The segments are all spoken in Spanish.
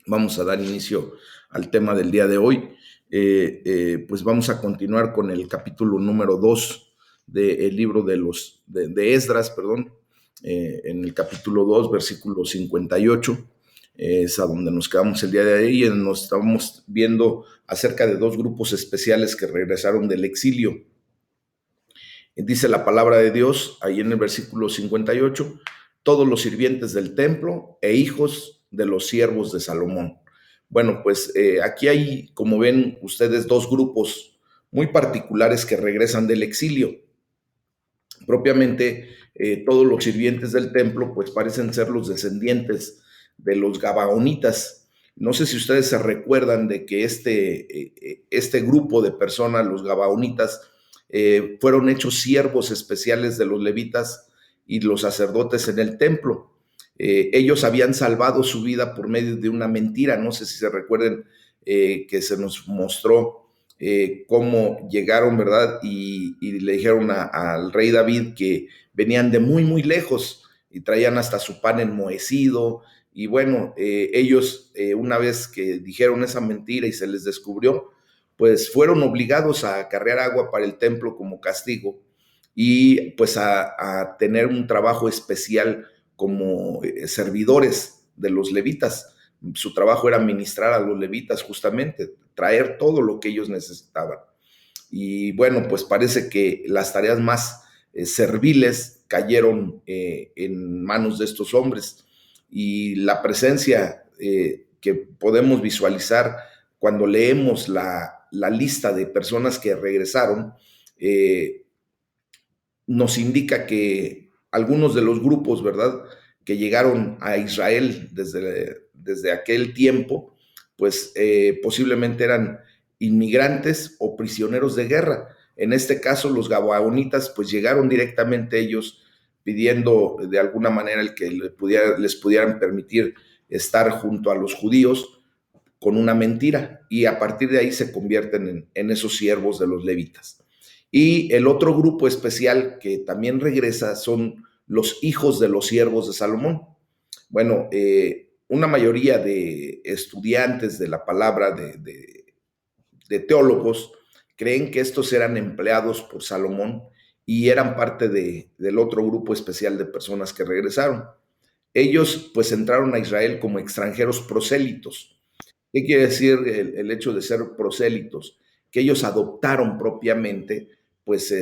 Vamos a dar inicio al tema del día de hoy. Pues vamos a continuar con el capítulo número 2 del libro de Esdras, perdón, en el capítulo 2, versículo 58, es a donde nos quedamos el día de hoy, y nos estamos viendo acerca de dos grupos especiales que regresaron del exilio. Dice la palabra de Dios ahí en el versículo 58, todos los sirvientes del templo e hijos de los siervos de Salomón. Bueno, pues aquí hay, como ven ustedes, dos grupos muy particulares que regresan del exilio. Propiamente, todos los sirvientes del templo pues parecen ser los descendientes de los gabaonitas. No sé si ustedes se recuerdan de que este grupo de personas, los gabaonitas, fueron hechos siervos especiales de los levitas y los sacerdotes en el templo. Ellos habían salvado su vida por medio de una mentira. No sé si se recuerden que se nos mostró cómo llegaron, ¿verdad? Y le dijeron al rey David que venían de muy, muy lejos y traían hasta su pan enmohecido. Y bueno, ellos, una vez que dijeron esa mentira y se les descubrió, pues fueron obligados a cargar agua para el templo como castigo y pues a tener un trabajo especial como servidores de los levitas. Su trabajo era ministrar a los levitas, justamente, traer todo lo que ellos necesitaban. Y bueno, pues parece que las tareas más serviles cayeron en manos de estos hombres, y la presencia que podemos visualizar cuando leemos la lista de personas que regresaron, eh, nos indica que algunos de los grupos, ¿verdad?, que llegaron a Israel desde aquel tiempo, pues posiblemente eran inmigrantes o prisioneros de guerra. En este caso, los gabaonitas, pues llegaron directamente ellos pidiendo de alguna manera el que les pudieran permitir estar junto a los judíos con una mentira, y a partir de ahí se convierten en esos siervos de los levitas. Y el otro grupo especial que también regresa son los hijos de los siervos de Salomón. Bueno, una mayoría de estudiantes de la palabra, de teólogos, creen que estos eran empleados por Salomón y eran parte del otro grupo especial de personas que regresaron. Ellos pues entraron a Israel como extranjeros prosélitos. ¿Qué quiere decir el hecho de ser prosélitos? Que ellos adoptaron propiamente pues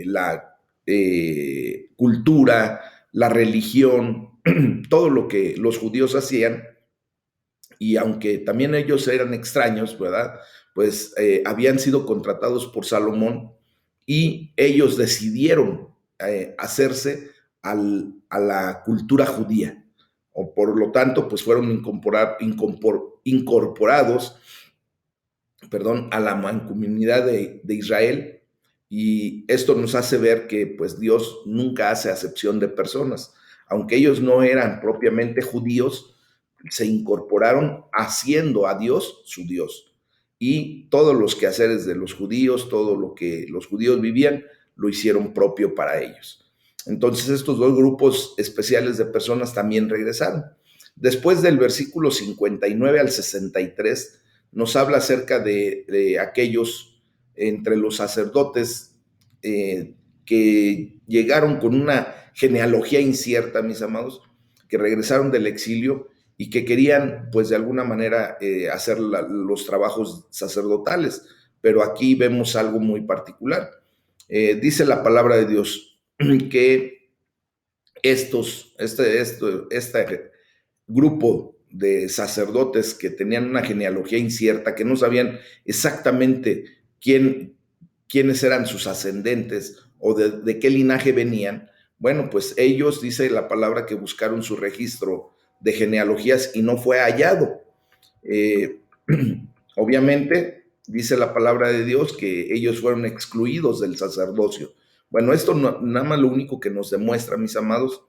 la cultura, la religión, todo lo que los judíos hacían, y aunque también ellos eran extraños, ¿verdad? Pues habían sido contratados por Salomón y ellos decidieron hacerse a la cultura judía, o por lo tanto, pues fueron incorporados, perdón, a la mancomunidad de Israel, y esto nos hace ver que pues Dios nunca hace acepción de personas. Aunque ellos no eran propiamente judíos, se incorporaron haciendo a Dios su Dios. Y todos los quehaceres de los judíos, todo lo que los judíos vivían, lo hicieron propio para ellos. Entonces estos dos grupos especiales de personas también regresaron. Después del versículo 59 al 63 nos habla acerca de aquellos entre los sacerdotes que llegaron con una genealogía incierta, mis amados, que regresaron del exilio y que querían, pues de alguna manera, hacer los trabajos sacerdotales. Pero aquí vemos algo muy particular. Dice la palabra de Dios que este grupo de sacerdotes que tenían una genealogía incierta, que no sabían exactamente quiénes eran sus ascendentes o de qué linaje venían, bueno, pues ellos, dice la palabra, que buscaron su registro de genealogías y no fue hallado. Eh, obviamente, dice la palabra de Dios que ellos fueron excluidos del sacerdocio. Bueno, esto nada más lo único que nos demuestra, mis amados,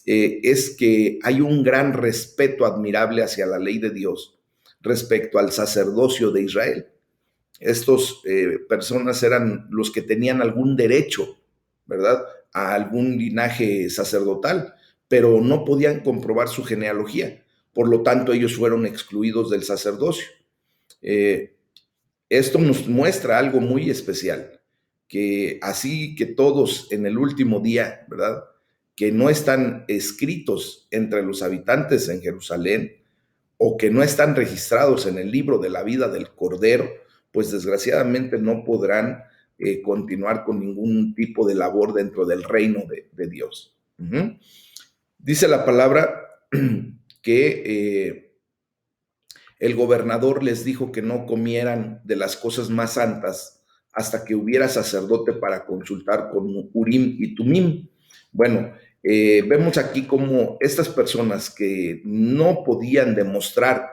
es que hay un gran respeto admirable hacia la ley de Dios respecto al sacerdocio de Israel. Estos personas eran los que tenían algún derecho, ¿verdad?, a algún linaje sacerdotal, pero no podían comprobar su genealogía. por lo tanto ellos fueron excluidos del sacerdocio. Esto nos muestra algo muy especial, que así que todos en el último día, ¿verdad? Que no están escritos entre los habitantes en Jerusalén o que no están registrados en el libro de la vida del Cordero, pues desgraciadamente no podrán continuar con ningún tipo de labor dentro del reino de Dios. Dice la palabra que el gobernador les dijo que no comieran de las cosas más santas hasta que hubiera sacerdote para consultar con Urim y Tumim. Bueno, vemos aquí cómo estas personas que no podían demostrar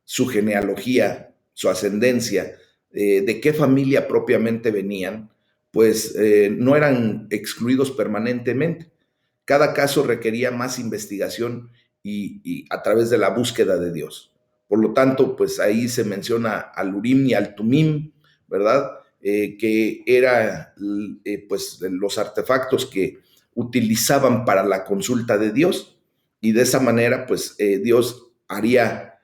su genealogía, su ascendencia, de qué familia propiamente venían, pues no eran excluidos permanentemente. Cada caso requería más investigación y a través de la búsqueda de Dios. Por lo tanto, pues ahí se menciona al Urim y al Tumim, ¿verdad? Que era pues los artefactos que utilizaban para la consulta de Dios y de esa manera pues Dios haría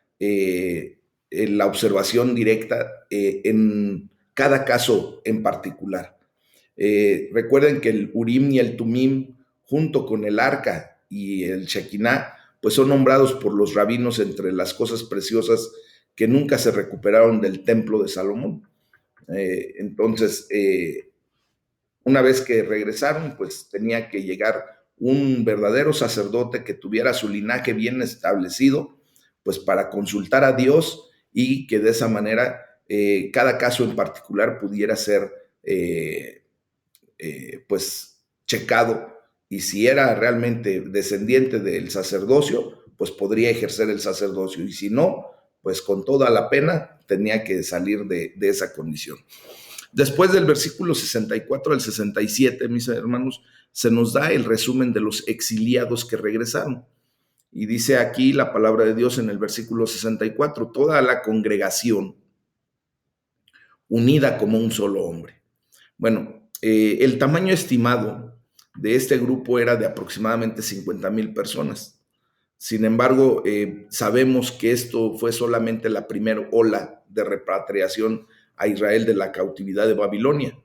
la observación directa en cada caso en particular. Recuerden que el Urim y el Tumim junto con el arca y el Shekinah pues son nombrados por los rabinos entre las cosas preciosas que nunca se recuperaron del templo de Salomón. Entonces, una vez que regresaron, pues tenía que llegar un verdadero sacerdote que tuviera su linaje bien establecido, pues para consultar a Dios y que de esa manera cada caso en particular pudiera ser pues checado y si era realmente descendiente del sacerdocio, pues podría ejercer el sacerdocio y si no, pues con toda la pena tenía que salir de esa condición. Después del versículo 64 al 67, mis hermanos, se nos da el resumen de los exiliados que regresaron. Y dice aquí la palabra de Dios en el versículo 64, toda la congregación unida como un solo hombre. Bueno, el tamaño estimado de este grupo era de aproximadamente 50,000 personas. Sin embargo, sabemos que esto fue solamente la primera ola de repatriación a Israel de la cautividad de Babilonia.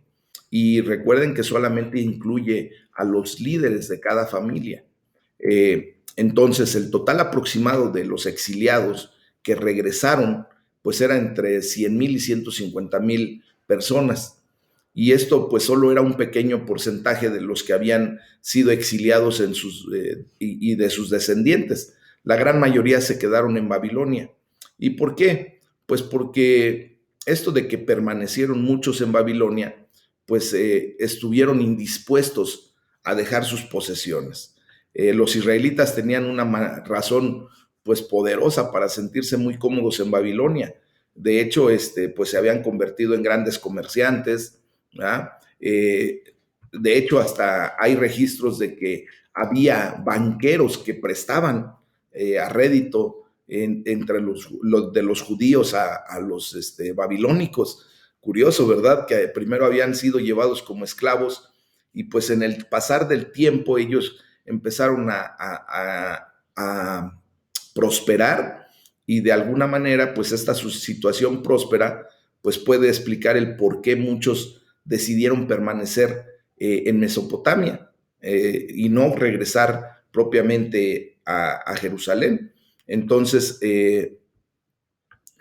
Y recuerden que solamente incluye a los líderes de cada familia. Entonces, el total aproximado de los exiliados que regresaron, pues era entre 100,000 y 150,000 personas. Y esto pues solo era un pequeño porcentaje de los que habían sido exiliados y de sus descendientes. La gran mayoría se quedaron en Babilonia. ¿Y por qué? Pues porque esto de que permanecieron muchos en Babilonia, pues estuvieron indispuestos a dejar sus posesiones. Los israelitas tenían una razón pues poderosa para sentirse muy cómodos en Babilonia. De hecho, pues se habían convertido en grandes comerciantes, de hecho, hasta hay registros de que había banqueros que prestaban a rédito entre de los judíos a los babilónicos. Curioso, ¿verdad? Que primero habían sido llevados como esclavos y pues en el pasar del tiempo ellos empezaron a prosperar y de alguna manera pues esta situación próspera pues puede explicar el por qué muchos decidieron permanecer en Mesopotamia y no regresar propiamente a Jerusalén. Entonces,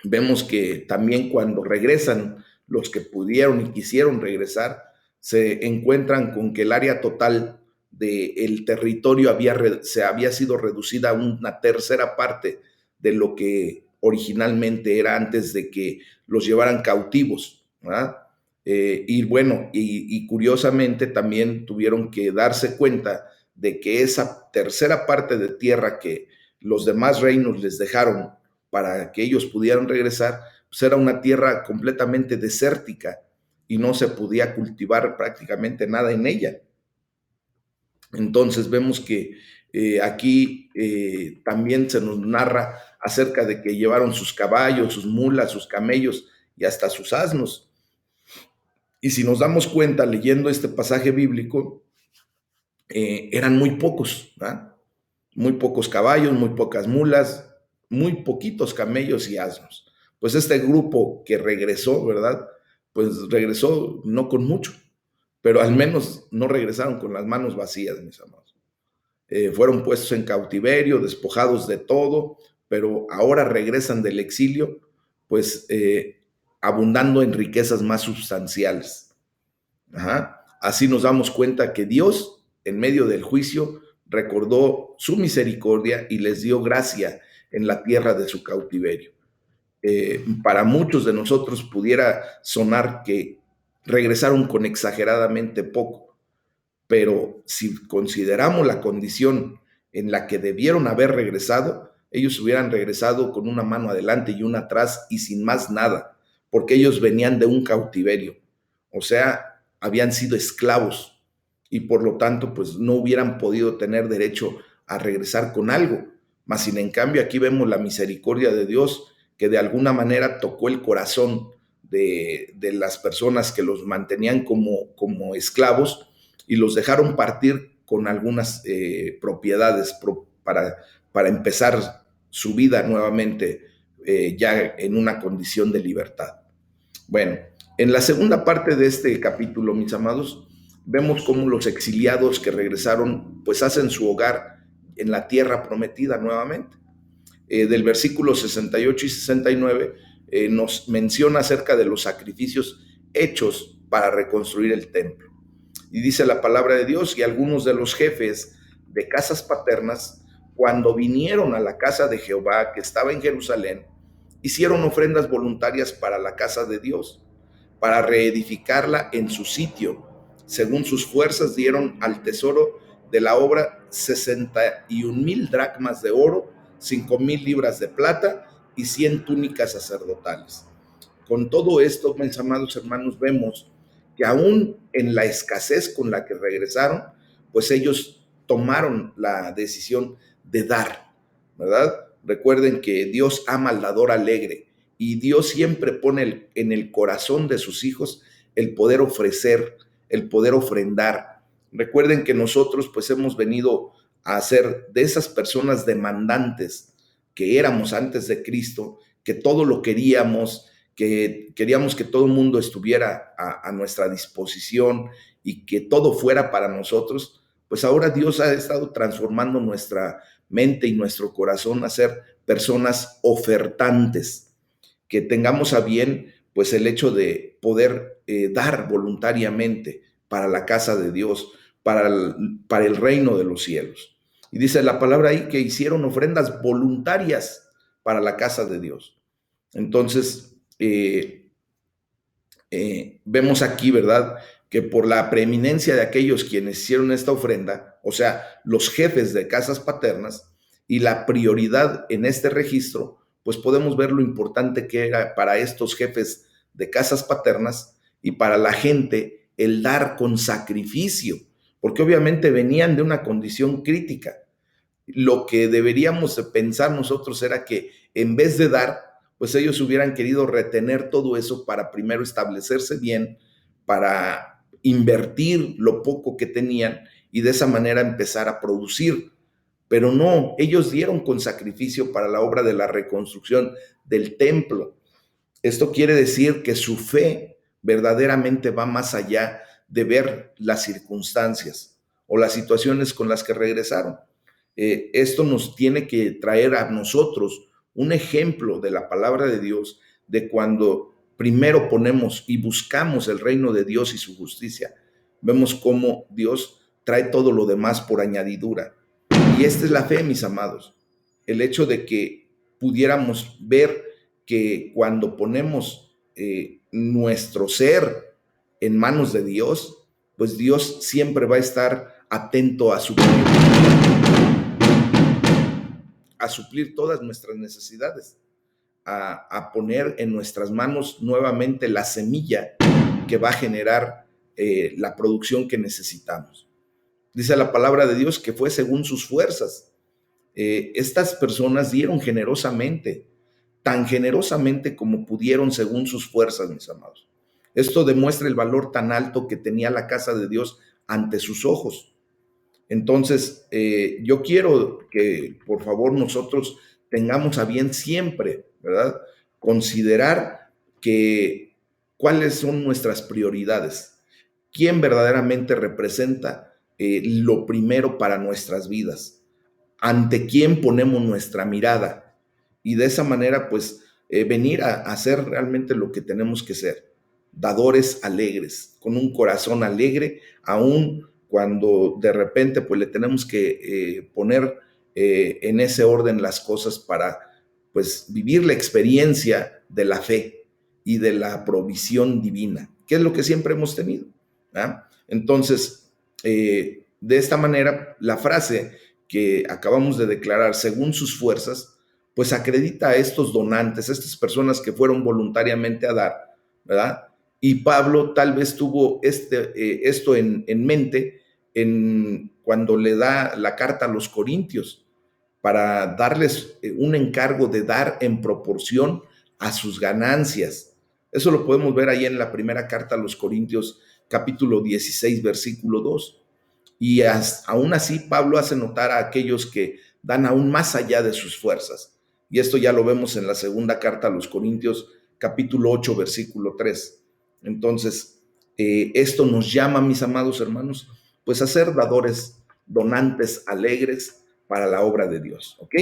vemos que también cuando regresan los que pudieron y quisieron regresar, se encuentran con que el área total del territorio se había sido reducida a una tercera parte de lo que originalmente era antes de que los llevaran cautivos, ¿verdad? Y bueno, y curiosamente también tuvieron que darse cuenta de que esa tercera parte de tierra que los demás reinos les dejaron para que ellos pudieran regresar, pues era una tierra completamente desértica y no se podía cultivar prácticamente nada en ella. Entonces vemos que aquí también se nos narra acerca de que llevaron sus caballos, sus mulas, sus camellos y hasta sus asnos. Y si nos damos cuenta leyendo este pasaje bíblico, eran muy pocos, ¿verdad? Muy pocos caballos, muy pocas mulas, muy poquitos camellos y asnos. Pues este grupo que regresó, ¿verdad? Pues regresó no con mucho, pero al menos no regresaron con las manos vacías, mis amados. Fueron puestos en cautiverio, despojados de todo, pero ahora regresan del exilio, pues abundando en riquezas más sustanciales. Ajá. Así nos damos cuenta que Dios, en medio del juicio, recordó su misericordia y les dio gracia en la tierra de su cautiverio. Para muchos de nosotros pudiera sonar que regresaron con exageradamente poco, pero si consideramos la condición en la que debieron haber regresado, ellos hubieran regresado con una mano adelante y una atrás y sin más nada, porque ellos venían de un cautiverio, o sea, habían sido esclavos y por lo tanto, pues no hubieran podido tener derecho a regresar con algo. Mas, sin en cambio, aquí vemos la misericordia de Dios que de alguna manera tocó el corazón de las personas que los mantenían como esclavos y los dejaron partir con algunas propiedades para empezar su vida nuevamente ya en una condición de libertad. Bueno, en la segunda parte de este capítulo, mis amados, vemos cómo los exiliados que regresaron pues hacen su hogar en la tierra prometida nuevamente. Del versículo 68 y 69 nos menciona acerca de los sacrificios hechos para reconstruir el templo. Y dice la palabra de Dios, y algunos de los jefes de casas paternas, cuando vinieron a la casa de Jehová que estaba en Jerusalén, hicieron ofrendas voluntarias para la casa de Dios, para reedificarla en su sitio. Según sus fuerzas dieron al tesoro de la obra 61,000 dracmas de oro, 5,000 libras de plata y 100 túnicas sacerdotales. Con todo esto, mis amados hermanos, vemos que aún en la escasez con la que regresaron, pues ellos tomaron la decisión de dar, ¿verdad? Recuerden que Dios ama al dador alegre y Dios siempre pone en el corazón de sus hijos el poder ofrecer, el poder ofrendar. Recuerden que nosotros pues hemos venido a ser de esas personas demandantes que éramos antes de Cristo, que todo lo queríamos, que queríamos que todo el mundo estuviera a nuestra disposición y que todo fuera para nosotros, pues ahora Dios ha estado transformando nuestra mente y nuestro corazón a ser personas ofertantes, que tengamos a bien pues el hecho de poder dar voluntariamente para la casa de Dios, para el reino de los cielos. Y dice la palabra ahí que hicieron ofrendas voluntarias para la casa de Dios. Entonces, vemos aquí, ¿verdad? Que por la preeminencia de aquellos quienes hicieron esta ofrenda, o sea, los jefes de casas paternas, y la prioridad en este registro, pues podemos ver lo importante que era para estos jefes de casas paternas y para la gente el dar con sacrificio, porque obviamente venían de una condición crítica. Lo que deberíamos pensar nosotros era que en vez de dar, pues ellos hubieran querido retener todo eso para primero establecerse bien, para invertir lo poco que tenían y de esa manera empezar a producir. Pero no, ellos dieron con sacrificio para la obra de la reconstrucción del templo. Esto quiere decir que su fe verdaderamente va más allá de ver las circunstancias o las situaciones con las que regresaron. Esto nos tiene que traer a nosotros un ejemplo de la palabra de Dios, de cuando primero ponemos y buscamos el reino de Dios y su justicia, vemos cómo Dios trae todo lo demás por añadidura. Y esta es la fe, mis amados, el hecho de que pudiéramos ver que cuando ponemos nuestro ser en manos de Dios, pues Dios siempre va a estar atento a suplir todas nuestras necesidades, a poner en nuestras manos nuevamente la semilla que va a generar la producción que necesitamos. Dice la palabra de Dios que fue según sus fuerzas. Estas personas dieron generosamente, tan generosamente como pudieron según sus fuerzas, mis amados. Esto demuestra el valor tan alto que tenía la casa de Dios ante sus ojos. Entonces, yo quiero que por favor nosotros tengamos a bien siempre, ¿verdad? Considerar que cuáles son nuestras prioridades, quién verdaderamente representa lo primero para nuestras vidas, ante quién ponemos nuestra mirada y de esa manera pues venir a hacer realmente lo que tenemos que ser, dadores alegres, con un corazón alegre, aun cuando de repente pues le tenemos que poner en ese orden las cosas para pues vivir la experiencia de la fe y de la provisión divina, que es lo que siempre hemos tenido. ¿Ah? Entonces, de esta manera, la frase que acabamos de declarar, según sus fuerzas, pues acredita a estos donantes, a estas personas que fueron voluntariamente a dar, ¿verdad? Y Pablo tal vez tuvo esto en mente cuando le da la carta a los Corintios, para darles un encargo de dar en proporción a sus ganancias. Eso lo podemos ver ahí en la primera carta a los Corintios, capítulo 16, versículo 2. Y aún así Pablo hace notar a aquellos que dan aún más allá de sus fuerzas. Y esto ya lo vemos en la segunda carta a los Corintios, capítulo 8, versículo 3. Entonces, esto nos llama, mis amados hermanos, pues a ser dadores, donantes alegres para la obra de Dios. ¿Ok?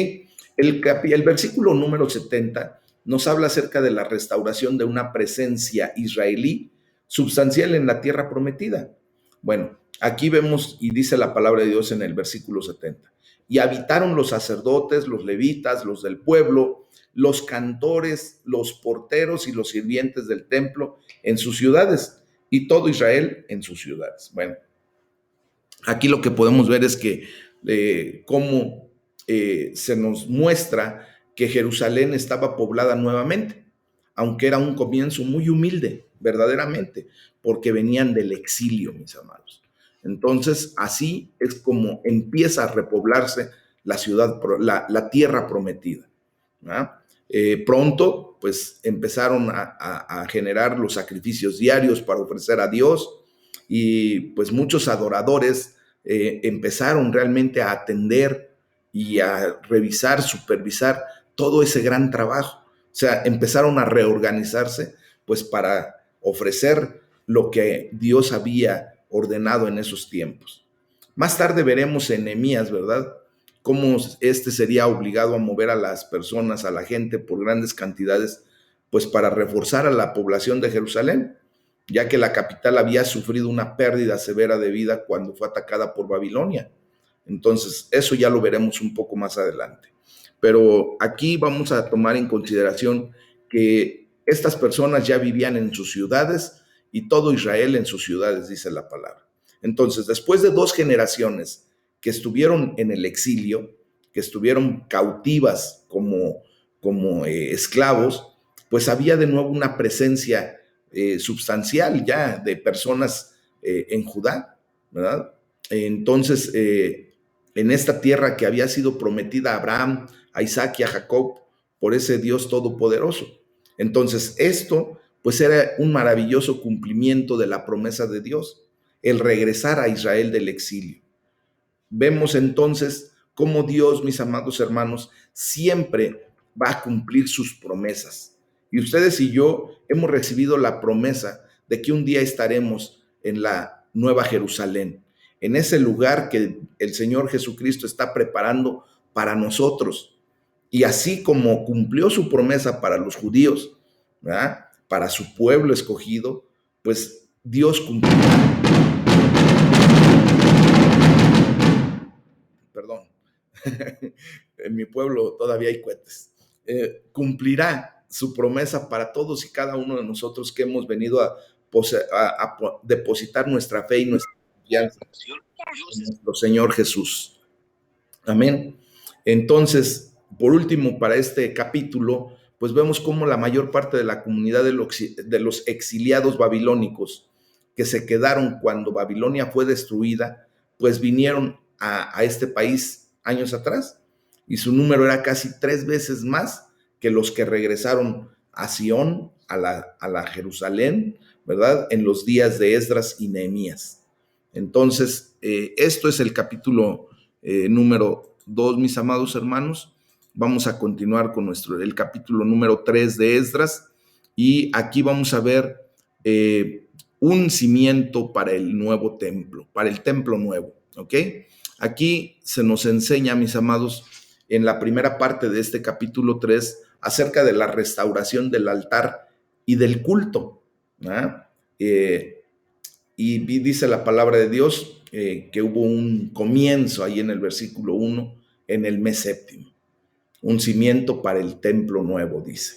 El versículo número 70 nos habla acerca de la restauración de una presencia israelí sustancial en la tierra prometida. Bueno, aquí vemos y dice la palabra de Dios en el versículo 70. Y habitaron los sacerdotes, los levitas, los del pueblo, los cantores, los porteros y los sirvientes del templo en sus ciudades, y todo Israel en sus ciudades. Bueno, aquí lo que podemos ver es que cómo se nos muestra que Jerusalén estaba poblada nuevamente, aunque era un comienzo muy humilde, verdaderamente, porque venían del exilio, mis amados. Entonces, así es como empieza a repoblarse la ciudad, la tierra prometida. Pronto, pues empezaron a generar los sacrificios diarios para ofrecer a Dios, y pues muchos adoradores empezaron realmente a atender y a revisar, supervisar todo ese gran trabajo. O sea, empezaron a reorganizarse pues para ofrecer lo que Dios había ordenado en esos tiempos. Más tarde veremos en Nehemías, ¿verdad?, cómo sería obligado a mover a las personas, a la gente por grandes cantidades, pues para reforzar a la población de Jerusalén, ya que la capital había sufrido una pérdida severa de vida cuando fue atacada por Babilonia. Entonces, eso ya lo veremos un poco más adelante. Pero aquí vamos a tomar en consideración que estas personas ya vivían en sus ciudades y todo Israel en sus ciudades, dice la palabra. Entonces, después de 2 generaciones que estuvieron en el exilio, que estuvieron cautivas como esclavos, pues había de nuevo una presencia sustancial ya de personas en Judá, ¿verdad? Entonces, en esta tierra que había sido prometida a Abraham, a Isaac y a Jacob por ese Dios todopoderoso. Entonces, esto pues era un maravilloso cumplimiento de la promesa de Dios, el regresar a Israel del exilio. Vemos entonces cómo Dios, mis amados hermanos, siempre va a cumplir sus promesas. Y ustedes y yo hemos recibido la promesa de que un día estaremos en la Nueva Jerusalén, en ese lugar que el Señor Jesucristo está preparando para nosotros. Y así como cumplió su promesa para los judíos, ¿verdad?, para su pueblo escogido, pues Dios cumplió. Perdón, en mi pueblo todavía hay cohetes. Cumplirá su promesa para todos y cada uno de nosotros que hemos venido a depositar nuestra fe y nuestra confianza en nuestro Señor Jesús. Amén. Entonces, por último, para este capítulo, pues vemos cómo la mayor parte de la comunidad de los exiliados babilónicos que se quedaron cuando Babilonia fue destruida, pues vinieron a este país años atrás, y su número era casi 3 veces más que los que regresaron a Sión, a la Jerusalén, ¿verdad?, en los días de Esdras y Nehemías. Entonces, esto es el capítulo número 2, mis amados hermanos, Vamos a continuar con el capítulo número 3 de Esdras y aquí vamos a ver un cimiento para el nuevo templo, para el templo nuevo, ¿ok? Aquí se nos enseña, mis amados, en la primera parte de este capítulo 3 acerca de la restauración del altar y del culto. Y dice la palabra de Dios que hubo un comienzo ahí en el versículo 1, en el mes séptimo, un cimiento para el templo nuevo, dice.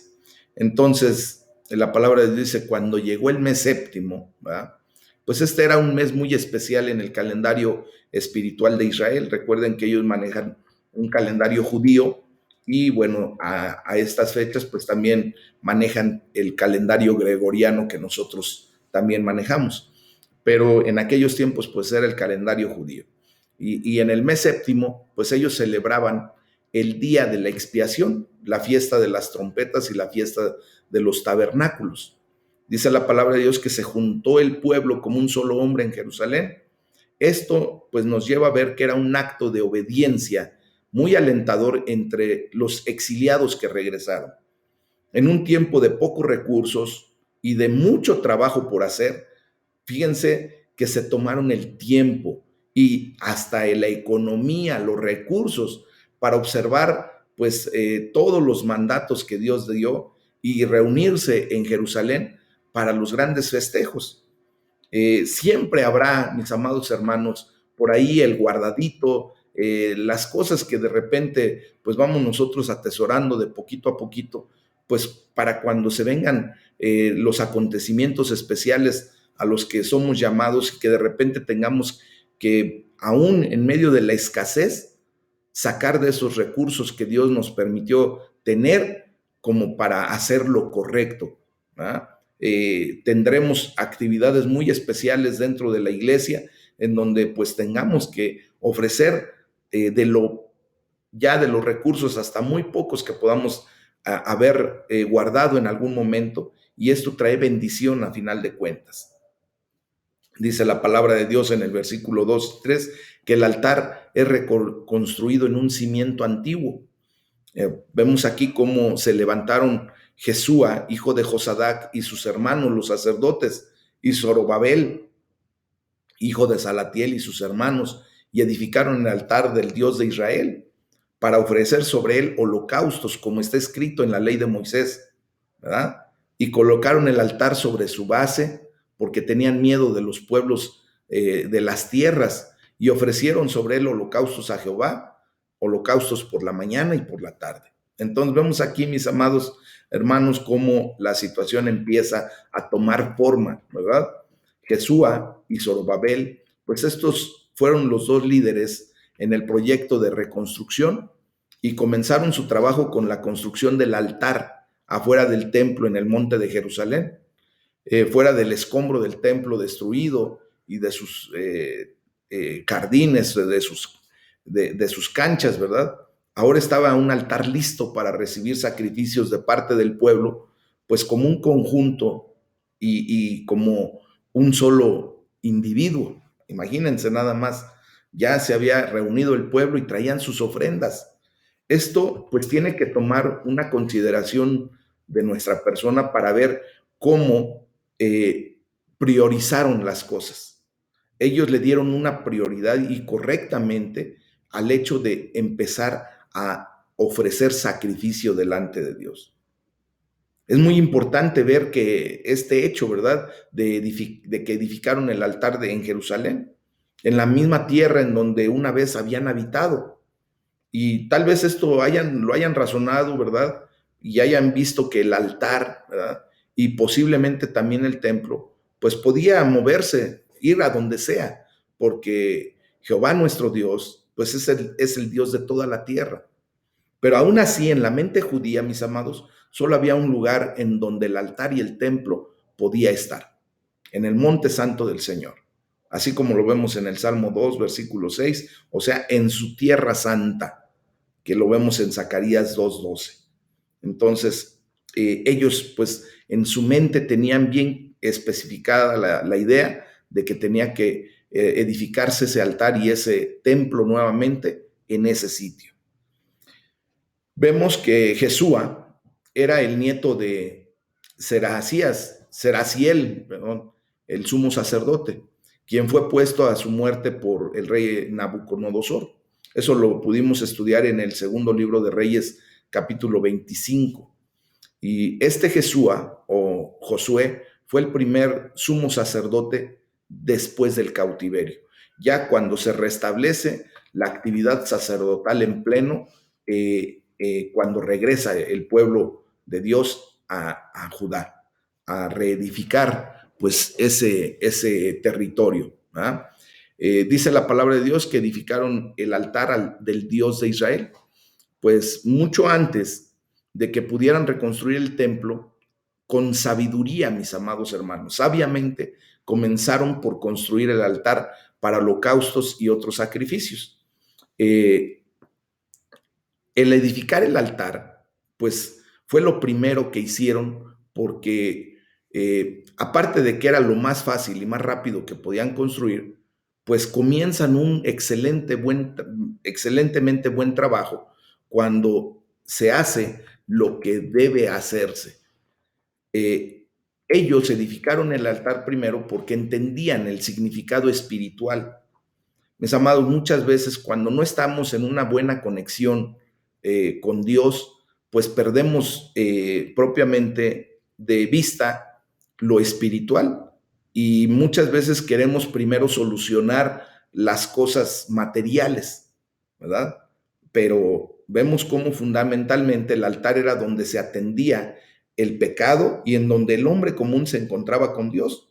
Entonces, la palabra de Dios dice, cuando llegó el mes séptimo, ¿verdad? Pues este era un mes muy especial en el calendario espiritual de Israel. Recuerden que ellos manejan un calendario judío y bueno, a estas fechas pues también manejan el calendario gregoriano que nosotros también manejamos. Pero en aquellos tiempos pues era el calendario judío. Y en el mes séptimo pues ellos celebraban el día de la expiación, la fiesta de las trompetas y la fiesta de los tabernáculos. Dice la palabra de Dios que se juntó el pueblo como un solo hombre en Jerusalén. Esto pues nos lleva a ver que era un acto de obediencia muy alentador entre los exiliados que regresaron. En un tiempo de pocos recursos y de mucho trabajo por hacer, fíjense que se tomaron el tiempo y hasta la economía, los recursos para observar pues todos los mandatos que Dios dio y reunirse en Jerusalén para los grandes festejos. Siempre habrá, mis amados hermanos, por ahí el guardadito, las cosas que de repente pues vamos nosotros atesorando de poquito a poquito, pues para cuando se vengan los acontecimientos especiales a los que somos llamados y que de repente tengamos que aún en medio de la escasez sacar de esos recursos que Dios nos permitió tener como para hacer lo correcto. Tendremos actividades muy especiales dentro de la iglesia en donde pues tengamos que ofrecer de los recursos hasta muy pocos que podamos haber guardado en algún momento, y esto trae bendición a final de cuentas. Dice la palabra de Dios en el versículo 2 y 3 que el altar es reconstruido en un cimiento antiguo. Vemos aquí cómo se levantaron Jesúa, hijo de Josadac, y sus hermanos, los sacerdotes, y Zorobabel, hijo de Salatiel, y sus hermanos, y edificaron el altar del Dios de Israel para ofrecer sobre él holocaustos, como está escrito en la ley de Moisés, ¿verdad? Y colocaron el altar sobre su base, porque tenían miedo de los pueblos de las tierras, y ofrecieron sobre él holocaustos a Jehová, holocaustos por la mañana y por la tarde. Entonces vemos aquí, mis amados hermanos, cómo la situación empieza a tomar forma, ¿verdad? Jesúa y Zorobabel, pues estos fueron los dos líderes en el proyecto de reconstrucción y comenzaron su trabajo con la construcción del altar afuera del templo en el monte de Jerusalén, fuera del escombro del templo destruido y de sus jardines, de sus canchas, ¿verdad? Ahora estaba un altar listo para recibir sacrificios de parte del pueblo, pues como un conjunto y como un solo individuo. Imagínense nada más, ya se había reunido el pueblo y traían sus ofrendas. Esto pues tiene que tomar una consideración de nuestra persona para ver cómo priorizaron las cosas. Ellos le dieron una prioridad y correctamente al hecho de empezar a ofrecer sacrificio delante de Dios. Es muy importante ver que este hecho, ¿verdad? De que edificaron el altar en Jerusalén, en la misma tierra en donde una vez habían habitado. Y tal vez esto lo hayan razonado, ¿verdad? Y hayan visto que el altar, ¿verdad? Y posiblemente también el templo, pues podía moverse, ir a donde sea, porque Jehová nuestro Dios, pues es el Dios de toda la tierra. Pero aún así, en la mente judía, mis amados, solo había un lugar en donde el altar y el templo podía estar, en el monte santo del Señor. Así como lo vemos en el Salmo 2, versículo 6, o sea, en su tierra santa, que lo vemos en Zacarías 2:12. Entonces, ellos pues en su mente tenían bien especificada la idea de que tenía que edificarse ese altar y ese templo nuevamente en ese sitio. Vemos que Jesúa era el nieto de Seraciel, perdón, el sumo sacerdote, quien fue puesto a su muerte por el rey Nabucodonosor. Eso lo pudimos estudiar en el segundo libro de Reyes, capítulo 25. Y este Jesúa o Josué fue el primer sumo sacerdote después del cautiverio. Ya cuando se restablece la actividad sacerdotal en pleno, cuando regresa el pueblo de Dios a Judá, a reedificar pues ese territorio. ¿Ah? Dice la palabra de Dios que edificaron el altar del Dios de Israel. Pues mucho antes de que pudieran reconstruir el templo, con sabiduría, mis amados hermanos, sabiamente comenzaron por construir el altar para holocaustos y otros sacrificios. El edificar el altar, pues fue lo primero que hicieron porque aparte de que era lo más fácil y más rápido que podían construir, pues comienzan un excelentemente buen trabajo cuando se hace lo que debe hacerse. Ellos edificaron el altar primero porque entendían el significado espiritual. Mis amados, muchas veces cuando no estamos en una buena conexión con Dios, pues perdemos propiamente de vista lo espiritual y muchas veces queremos primero solucionar las cosas materiales, ¿verdad? Pero vemos cómo fundamentalmente el altar era donde se atendía el pecado y en donde el hombre común se encontraba con Dios.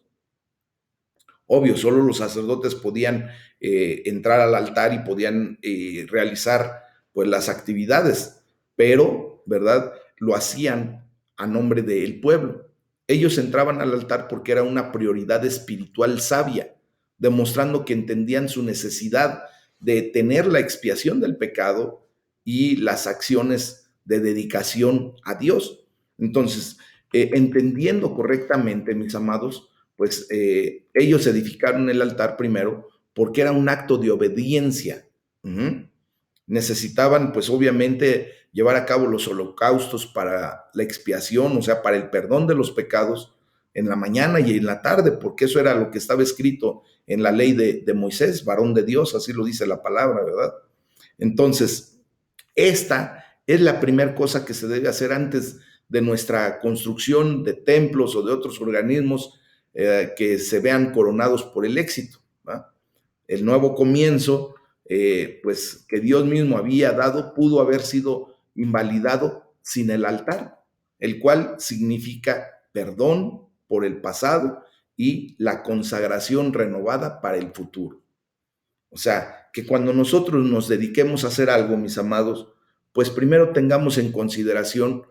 Obvio, solo los sacerdotes podían entrar al altar y podían realizar pues las actividades, pero, ¿verdad? Lo hacían a nombre del pueblo. Ellos entraban al altar porque era una prioridad espiritual sabia, demostrando que entendían su necesidad de tener la expiación del pecado y las acciones de dedicación a Dios. Entonces, entendiendo correctamente, mis amados, pues ellos edificaron el altar primero porque era un acto de obediencia. Necesitaban, pues obviamente, llevar a cabo los holocaustos para la expiación, o sea, para el perdón de los pecados en la mañana y en la tarde, porque eso era lo que estaba escrito en la ley de Moisés, varón de Dios, así lo dice la palabra, ¿verdad? Entonces, esta es la primera cosa que se debe hacer antes de nuestra construcción de templos o de otros organismos que se vean coronados por el éxito. ¿Va? El nuevo comienzo, pues que Dios mismo había dado, pudo haber sido invalidado sin el altar, el cual significa perdón por el pasado y la consagración renovada para el futuro. O sea, que cuando nosotros nos dediquemos a hacer algo, mis amados, pues primero tengamos en consideración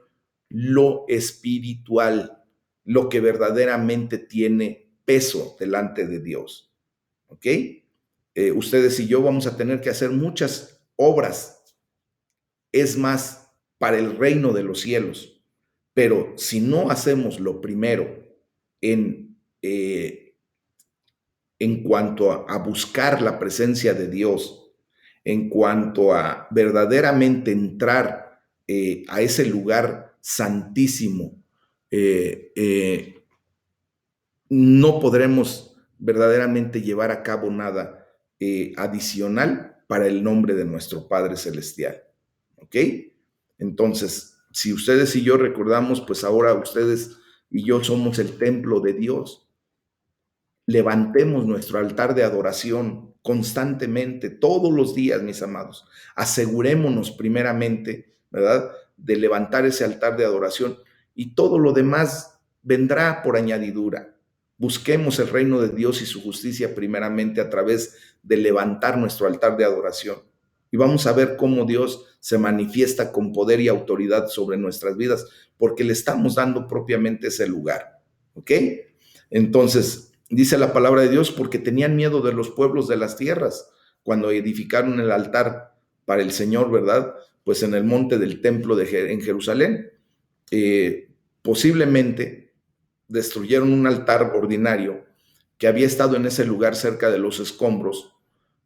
lo espiritual, lo que verdaderamente tiene peso delante de Dios. ¿Ok? Ustedes y yo vamos a tener que hacer muchas obras, es más, para el reino de los cielos. Pero si no hacemos lo primero en cuanto a buscar la presencia de Dios, en cuanto a verdaderamente entrar a ese lugar santísimo, no podremos verdaderamente llevar a cabo nada adicional para el nombre de nuestro Padre Celestial. ¿Ok? Entonces, si ustedes y yo recordamos, pues ahora ustedes y yo somos el templo de Dios. Levantemos nuestro altar de adoración constantemente, todos los días, mis amados. Asegurémonos primeramente, ¿verdad?, de levantar ese altar de adoración y todo lo demás vendrá por añadidura. Busquemos el reino de Dios y su justicia primeramente a través de levantar nuestro altar de adoración. Y vamos a ver cómo Dios se manifiesta con poder y autoridad sobre nuestras vidas, porque le estamos dando propiamente ese lugar. ¿Ok? Entonces, dice la palabra de Dios, porque tenían miedo de los pueblos de las tierras cuando edificaron el altar para el Señor, ¿verdad? Pues en el monte del templo en Jerusalén. Posiblemente destruyeron un altar ordinario que había estado en ese lugar cerca de los escombros,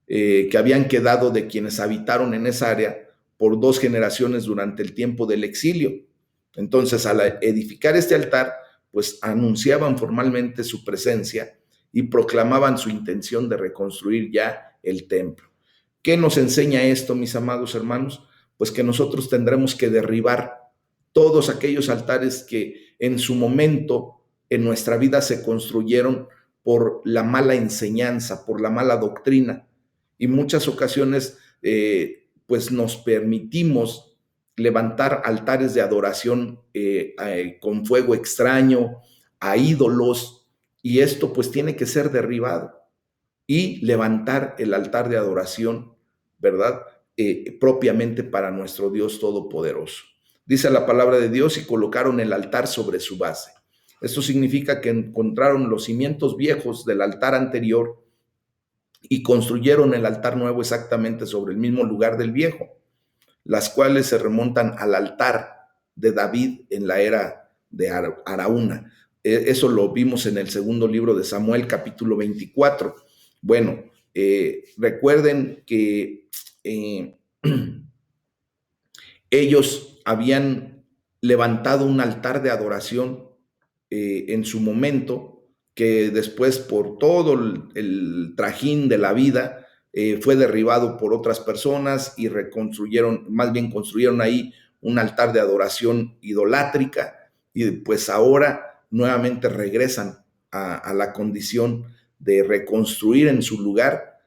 que habían quedado de quienes habitaron en esa área por 2 generaciones durante el tiempo del exilio. Entonces, al edificar este altar, pues anunciaban formalmente su presencia y proclamaban su intención de reconstruir ya el templo. ¿Qué nos enseña esto, mis amados hermanos? Pues que nosotros tendremos que derribar todos aquellos altares que en su momento en nuestra vida se construyeron por la mala enseñanza, por la mala doctrina. Y muchas ocasiones, pues nos permitimos levantar altares de adoración con fuego extraño, a ídolos, y esto pues tiene que ser derribado y levantar el altar de adoración, ¿verdad? Propiamente para nuestro Dios Todopoderoso. Dice la palabra de Dios, y colocaron el altar sobre su base. Esto significa que encontraron los cimientos viejos del altar anterior y construyeron el altar nuevo exactamente sobre el mismo lugar del viejo, las cuales se remontan al altar de David en la era de Araúna. Eso lo vimos en el segundo libro de Samuel, capítulo 24. Bueno, recuerden que ellos habían levantado un altar de adoración en su momento, que después por todo el trajín de la vida fue derribado por otras personas y reconstruyeron, más bien construyeron ahí un altar de adoración idolátrica, y pues ahora nuevamente regresan a la condición de reconstruir en su lugar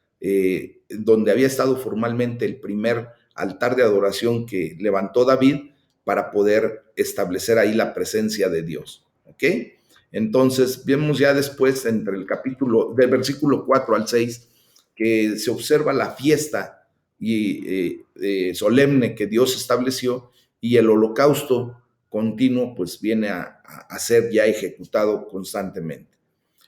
donde había estado formalmente el primer altar de adoración que levantó David para poder establecer ahí la presencia de Dios. ¿Ok? Entonces, vemos ya después entre el capítulo, del versículo 4 al 6, que se observa la fiesta solemne que Dios estableció, y el holocausto continuo pues viene a ser ya ejecutado constantemente.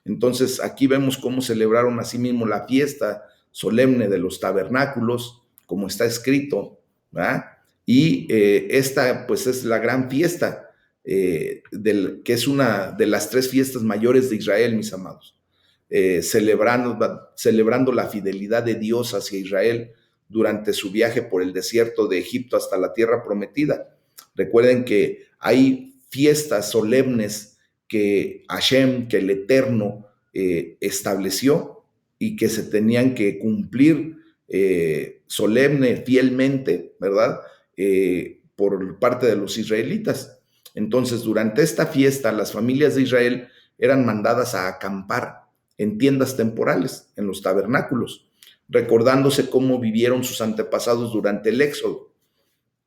Entonces, aquí vemos cómo celebraron asimismo la fiesta solemne de los tabernáculos, como está escrito, ¿verdad? Y esta pues es la gran fiesta, que es una de las 3 fiestas mayores de Israel, mis amados, celebrando la fidelidad de Dios hacia Israel durante su viaje por el desierto de Egipto hasta la tierra prometida. Recuerden que hay fiestas solemnes que Hashem, que el Eterno, estableció y que se tenían que cumplir solemne, fielmente, ¿verdad? Por parte de los israelitas. Entonces, durante esta fiesta, las familias de Israel eran mandadas a acampar en tiendas temporales, en los tabernáculos, recordándose cómo vivieron sus antepasados durante el Éxodo.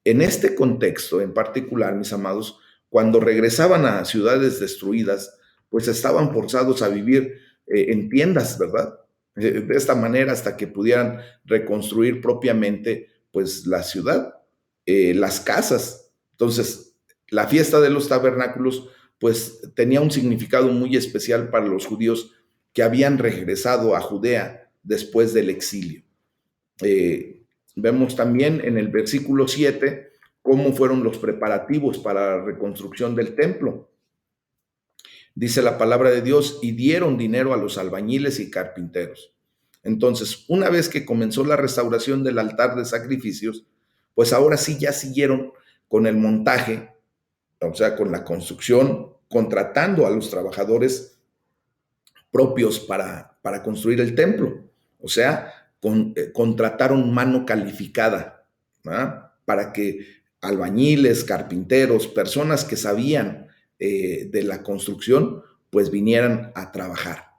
En este contexto, en particular, mis amados, cuando regresaban a ciudades destruidas, pues estaban forzados a vivir en tiendas, ¿verdad? De esta manera hasta que pudieran reconstruir propiamente pues la ciudad, las casas. Entonces, la fiesta de los tabernáculos pues tenía un significado muy especial para los judíos que habían regresado a Judea después del exilio. Vemos también en el versículo 7 cómo fueron los preparativos para la reconstrucción del templo. Dice la palabra de Dios, y dieron dinero a los albañiles y carpinteros. Entonces, una vez que comenzó la restauración del altar de sacrificios, pues ahora sí ya siguieron con el montaje, o sea, con la construcción, contratando a los trabajadores propios para construir el templo. O sea, contrataron mano calificada, ¿verdad? Para que albañiles, carpinteros, personas que sabían de la construcción, pues vinieran a trabajar.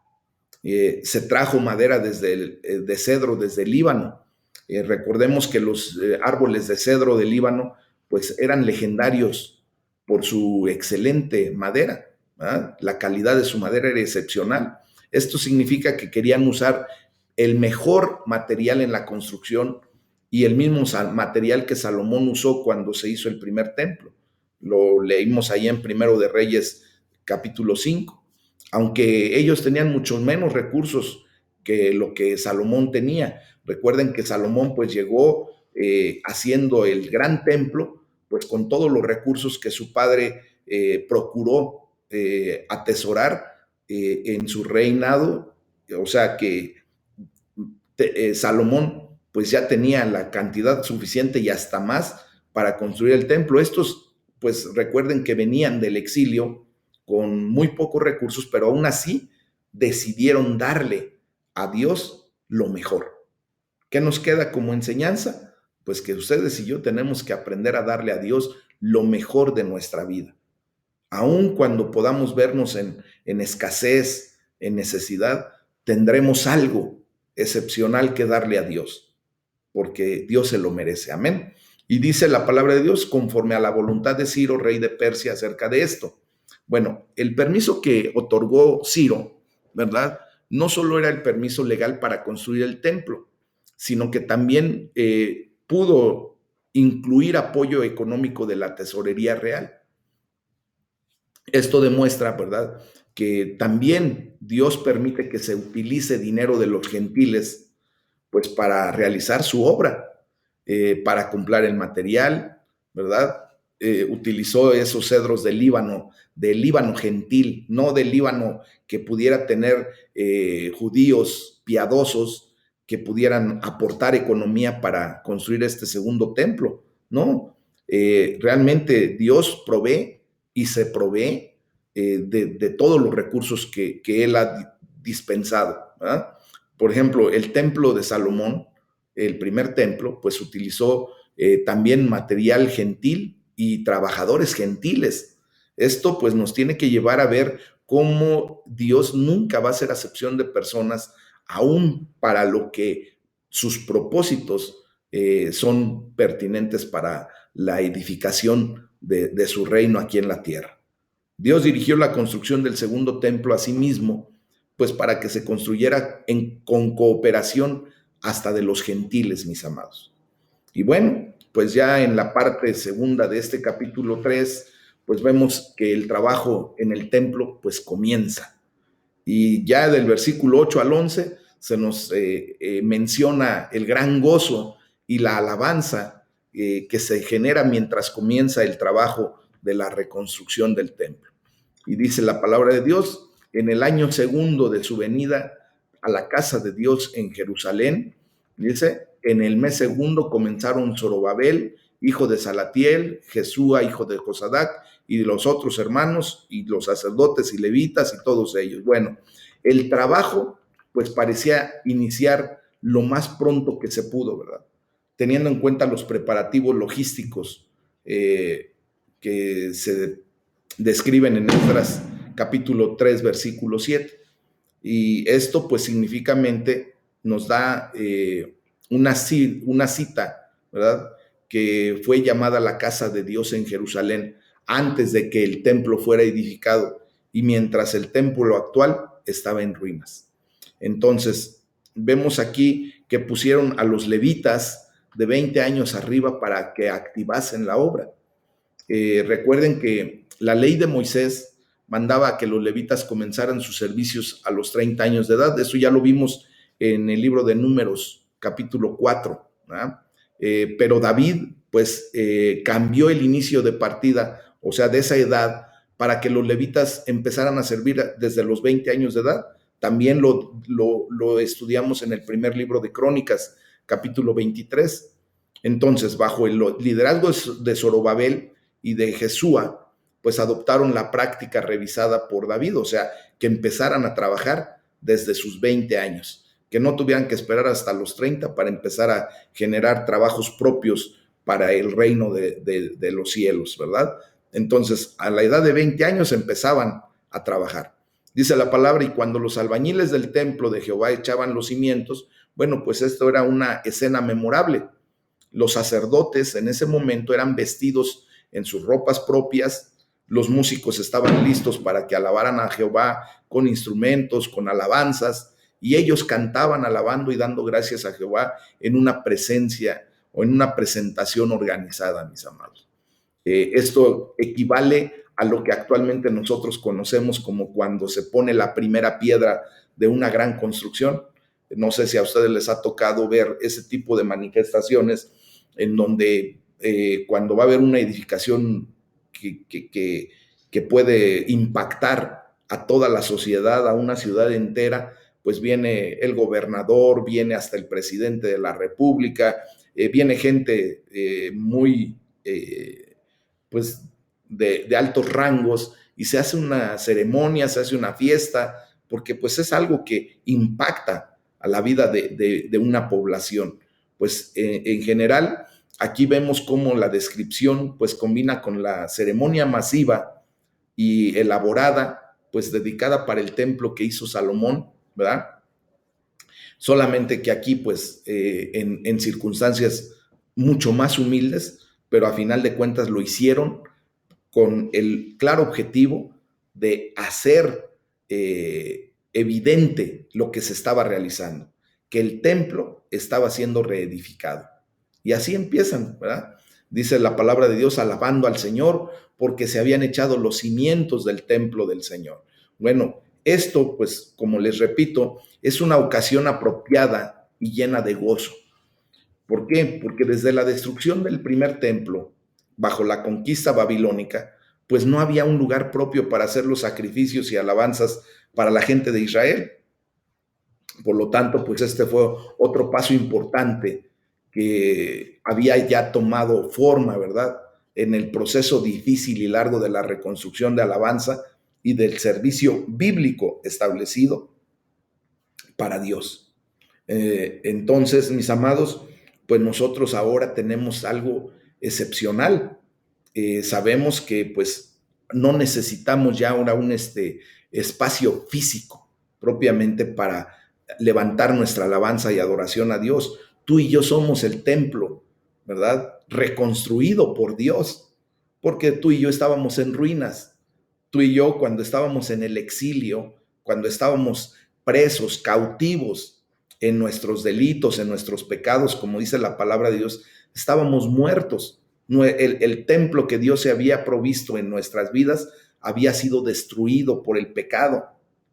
Se trajo madera de cedro desde el Líbano. Recordemos que los árboles de cedro del Líbano pues eran legendarios por su excelente madera, ¿verdad? La calidad de su madera era excepcional. Esto significa que querían usar el mejor material en la construcción y el mismo material que Salomón usó cuando se hizo el primer templo. Lo leímos ahí en Primero de Reyes, capítulo 5. Aunque ellos tenían muchos menos recursos que lo que Salomón tenía. Recuerden que Salomón pues llegó haciendo el gran templo, pues con todos los recursos que su padre procuró atesorar en su reinado. O sea que Salomón pues ya tenía la cantidad suficiente y hasta más para construir el templo. Estos, pues recuerden que venían del exilio con muy pocos recursos, pero aún así decidieron darle a Dios lo mejor. ¿Qué nos queda como enseñanza? Pues que ustedes y yo tenemos que aprender a darle a Dios lo mejor de nuestra vida. Aun cuando podamos vernos en escasez, en necesidad, tendremos algo excepcional que darle a Dios, porque Dios se lo merece. Amén. Y dice la palabra de Dios conforme a la voluntad de Ciro, rey de Persia, acerca de esto. Bueno, el permiso que otorgó Ciro, ¿verdad? No solo era el permiso legal para construir el templo, sino que también pudo incluir apoyo económico de la tesorería real. Esto demuestra, ¿verdad?, que también Dios permite que se utilice dinero de los gentiles, pues para realizar su obra, para comprar el material, ¿verdad? Utilizó esos cedros del Líbano gentil, no del Líbano que pudiera tener judíos piadosos que pudieran aportar economía para construir este segundo templo, ¿no? Realmente Dios provee y se provee de todos los recursos que Él ha dispensado, ¿verdad? Por ejemplo, el templo de Salomón, el primer templo, pues utilizó también material gentil y trabajadores gentiles. Esto pues nos tiene que llevar a ver cómo Dios nunca va a hacer acepción de personas, aún para lo que sus propósitos son pertinentes para la edificación de su reino aquí en la tierra. Dios dirigió la construcción del segundo templo a sí mismo, pues para que se construyera con cooperación hasta de los gentiles, mis amados. Y bueno, pues ya en la parte segunda de este capítulo 3, pues vemos que el trabajo en el templo pues comienza. Y ya del versículo 8 al 11 se nos menciona el gran gozo y la alabanza que se genera mientras comienza el trabajo de la reconstrucción del templo. Y dice la palabra de Dios, en el año segundo de su venida a la casa de Dios en Jerusalén, dice, en el mes segundo comenzaron Zorobabel, hijo de Salatiel, Jesúa, hijo de Josadac, y los otros hermanos, y los sacerdotes y levitas, y todos ellos. Bueno, el trabajo, pues parecía iniciar lo más pronto que se pudo, ¿verdad? Teniendo en cuenta los preparativos logísticos que se describen en Esdras capítulo 3, versículo 7. Y esto pues significativamente nos da una cita, ¿verdad?, que fue llamada la casa de Dios en Jerusalén antes de que el templo fuera edificado y mientras el templo actual estaba en ruinas. Entonces, vemos aquí que pusieron a los levitas de 20 años arriba para que activasen la obra. Recuerden que la ley de Moisés mandaba que los levitas comenzaran sus servicios a los 30 años de edad. Eso ya lo vimos en el libro de Números, capítulo 4. Pero David, pues, cambió el inicio de partida, o sea, de esa edad, para que los levitas empezaran a servir desde los 20 años de edad. También lo estudiamos en el primer libro de Crónicas, capítulo 23. Entonces, bajo el liderazgo de Zorobabel y de Jesúa, pues adoptaron la práctica revisada por David, o sea, que empezaran a trabajar desde sus 20 años, que no tuvieran que esperar hasta los 30 para empezar a generar trabajos propios para el reino de los cielos, ¿verdad? Entonces, a la edad de 20 años empezaban a trabajar. Dice la palabra, y cuando los albañiles del templo de Jehová echaban los cimientos, bueno, pues esto era una escena memorable. Los sacerdotes en ese momento eran vestidos en sus ropas propias, los músicos estaban listos para que alabaran a Jehová con instrumentos, con alabanzas, y ellos cantaban alabando y dando gracias a Jehová en una presencia o en una presentación organizada, mis amados. Esto equivale a lo que actualmente nosotros conocemos como cuando se pone la primera piedra de una gran construcción. No sé si a ustedes les ha tocado ver ese tipo de manifestaciones en donde cuando va a haber una edificación que puede impactar a toda la sociedad, a una ciudad entera, pues viene el gobernador, viene hasta el presidente de la República, viene gente muy, pues, de altos rangos, y se hace una ceremonia, se hace una fiesta, porque pues es algo que impacta a la vida de una población. Pues en general, aquí vemos cómo la descripción pues combina con la ceremonia masiva y elaborada, pues dedicada para el templo que hizo Salomón, ¿verdad? Solamente que aquí pues en circunstancias mucho más humildes, pero a final de cuentas lo hicieron con el claro objetivo de hacer evidente lo que se estaba realizando, que el templo estaba siendo reedificado. Y así empiezan, ¿verdad? Dice la palabra de Dios, alabando al Señor porque se habían echado los cimientos del templo del Señor. Bueno, esto, pues, como les repito, es una ocasión apropiada y llena de gozo. ¿Por qué? Porque desde la destrucción del primer templo, bajo la conquista babilónica, pues no había un lugar propio para hacer los sacrificios y alabanzas para la gente de Israel. Por lo tanto, pues este fue otro paso importante que había ya tomado forma, ¿verdad? En el proceso difícil y largo de la reconstrucción de alabanza y del servicio bíblico establecido para Dios. Entonces, mis amados, pues nosotros ahora tenemos algo excepcional. Sabemos que pues no necesitamos ya ahora un espacio físico propiamente para levantar nuestra alabanza y adoración a Dios. Tú y yo somos el templo, ¿verdad? Reconstruido por Dios, porque tú y yo estábamos en ruinas. Tú y yo cuando estábamos en el exilio, cuando estábamos presos, cautivos en nuestros delitos, en nuestros pecados, como dice la palabra de Dios, estábamos muertos. El templo que Dios se había provisto en nuestras vidas había sido destruido por el pecado.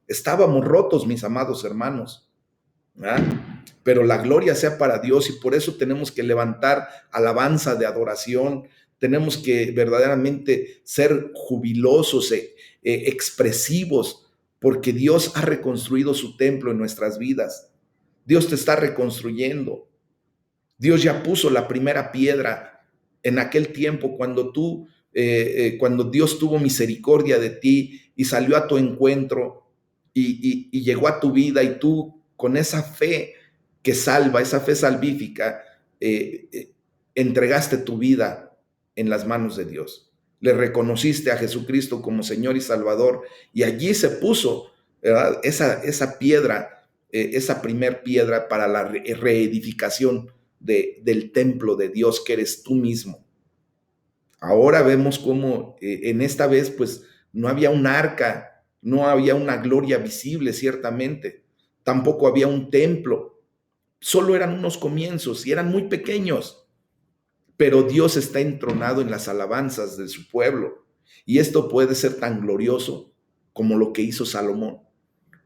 Estábamos rotos, mis amados hermanos. ¿Ah? Pero la gloria sea para Dios y por eso tenemos que levantar alabanza de adoración, tenemos que verdaderamente ser jubilosos, expresivos, porque Dios ha reconstruido su templo en nuestras vidas. Dios te está reconstruyendo. Dios ya puso la primera piedra en aquel tiempo cuando Dios tuvo misericordia de ti y salió a tu encuentro y llegó a tu vida y tú con esa fe que salva, esa fe salvífica, entregaste tu vida en las manos de Dios. Le reconociste a Jesucristo como Señor y Salvador y allí se puso, ¿verdad? Esa piedra, esa primer piedra para la reedificación del templo de Dios que eres tú mismo. Ahora vemos cómo en esta vez pues no había un arca, no había una gloria visible ciertamente, tampoco había un templo, solo eran unos comienzos y eran muy pequeños, pero Dios está entronado en las alabanzas de su pueblo y esto puede ser tan glorioso como lo que hizo Salomón.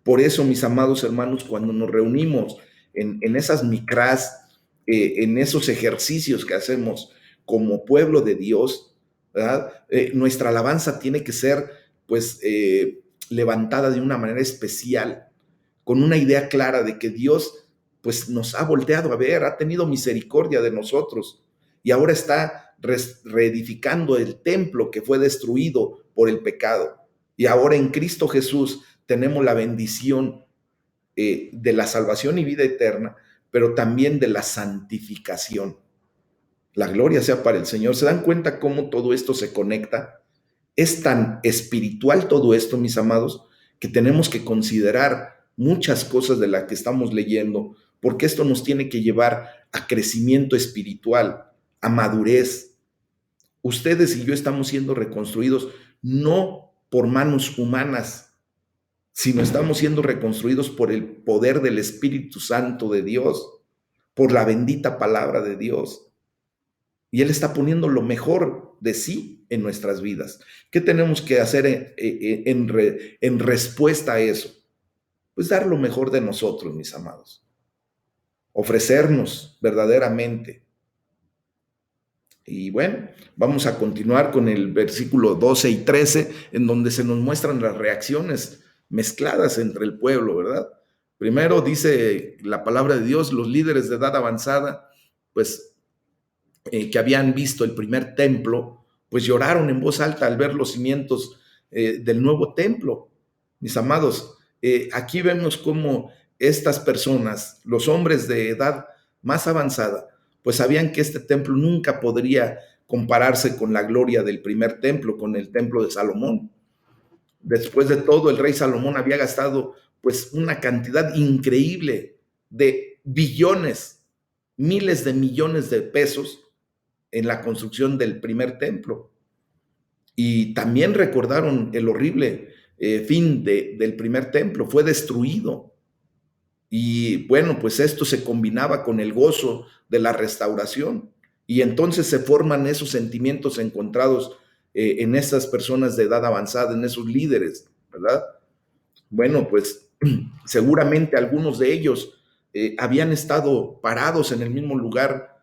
Por eso, mis amados hermanos, cuando nos reunimos en esas micrás, en esos ejercicios que hacemos como pueblo de Dios, ¿verdad? Nuestra alabanza tiene que ser, pues, levantada de una manera especial, con una idea clara de que Dios, pues, nos ha volteado a ver, ha tenido misericordia de nosotros y ahora está reedificando el templo que fue destruido por el pecado. Y ahora en Cristo Jesús tenemos la bendición de la salvación y vida eterna, pero también de la santificación. La gloria sea para el Señor. ¿Se dan cuenta cómo todo esto se conecta? Es tan espiritual todo esto, mis amados, que tenemos que considerar muchas cosas de las que estamos leyendo, porque esto nos tiene que llevar a crecimiento espiritual, a madurez. Ustedes y yo estamos siendo reconstruidos no por manos humanas, sino estamos siendo reconstruidos por el poder del Espíritu Santo de Dios, por la bendita palabra de Dios. Y Él está poniendo lo mejor de sí en nuestras vidas. ¿Qué tenemos que hacer en respuesta a eso? Pues dar lo mejor de nosotros, mis amados. Ofrecernos verdaderamente. Y bueno, vamos a continuar con el versículo 12 y 13, en donde se nos muestran las reacciones mezcladas entre el pueblo, ¿verdad? Primero dice la palabra de Dios, los líderes de edad avanzada, pues que habían visto el primer templo, pues lloraron en voz alta al ver los cimientos del nuevo templo. Mis amados, aquí vemos cómo estas personas, los hombres de edad más avanzada, pues sabían que este templo nunca podría compararse con la gloria del primer templo, con el templo de Salomón. Después de todo, el rey Salomón había gastado pues una cantidad increíble de billones, miles de millones de pesos en la construcción del primer templo. Y también recordaron el horrible fin del primer templo, fue destruido. Y bueno, pues esto se combinaba con el gozo de la restauración. Y entonces se forman esos sentimientos encontrados en esas personas de edad avanzada, en esos líderes, ¿verdad? Bueno, pues seguramente algunos de ellos habían estado parados en el mismo lugar